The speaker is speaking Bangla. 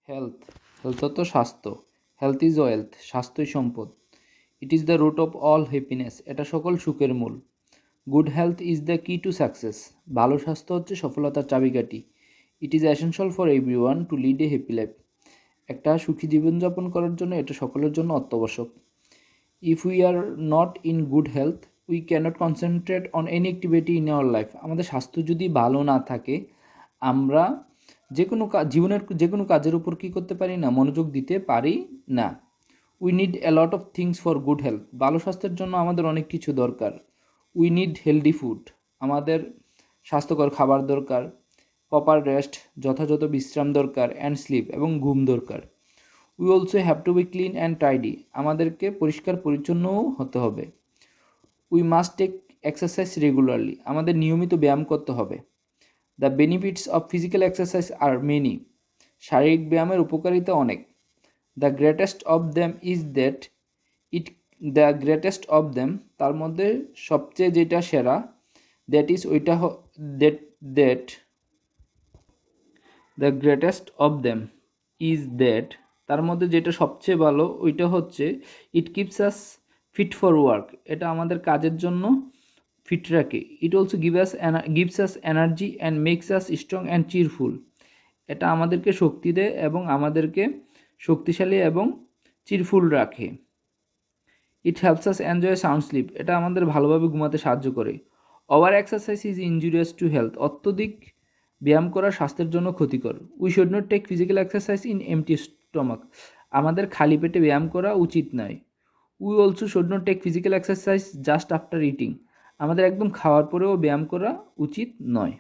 হেলথ হেলথ অর্থ স্বাস্থ্য। হেলথ ইজ ওয়েলথ, স্বাস্থ্যই সম্পদ। It is the root of all happiness, এটা সকল সুখের মূল। Good health is the key to success, ভালো স্বাস্থ্য হচ্ছে সফলতার চাবিকাঠি। It is essential for every one to lead a happy life, একটা সুখী জীবনযাপন করার জন্য এটা সকলের জন্য অত্যাবশ্যক। If we are not in good health we cannot concentrate on any activity in our life. আমাদের স্বাস্থ্য যদি ভালো না থাকে আমরা জীবনের যে কোনো কাজের উপর কী করতে পারি না, মনোযোগ দিতে পারি না। We need a lot of things for good health, ভালো স্বাস্থ্যের জন্য আমাদের অনেক কিছু দরকার। উই নিড হেলদি ফুড, আমাদের স্বাস্থ্যকর খাবার দরকার। প্রপার রেস্ট, যথাযথ বিশ্রাম দরকার। অ্যান্ড স্লিপ, এবং ঘুম দরকার। We also have to be clean and tidy, আমাদেরকে পরিষ্কার পরিচ্ছন্নও হতে হবে। We must take exercise regularly, আমাদের নিয়মিত ব্যায়াম করতে হবে। The benefits of physical exercise are many, শারীরিক ব্যায়ামের উপকারিতা অনেক। The greatest of them is that it the greatest of them, তার মধ্যে সবচেয়ে যেটা সেরা, দ্যাট ইজ ওইটা that that the greatest of them is that, তার মধ্যে যেটা সবচেয়ে ভালো ওইটা হচ্ছে it keeps us fit for work, এটা আমাদের কাজের জন্য ফিট রাখে। It also gives us energy and makes us strong and cheerful, এটা আমাদেরকে শক্তি দেয় এবং আমাদেরকে শক্তিশালী এবং চিরফুল রাখে। It helps us enjoy sound sleep, এটা আমাদের ভালোভাবে ঘুমাতে সাহায্য করে। Over exercise is injurious to health, অত্যধিক ব্যায়াম করা স্বাস্থ্যের জন্য ক্ষতিকর। We should not take physical exercise in empty stomach, আমাদের খালি পেটে ব্যায়াম করা উচিত নয়। We also should not take physical exercise just after eating, আমাদের একদম খাওয়ার পরেও ব্যায়াম করা উচিত নয়।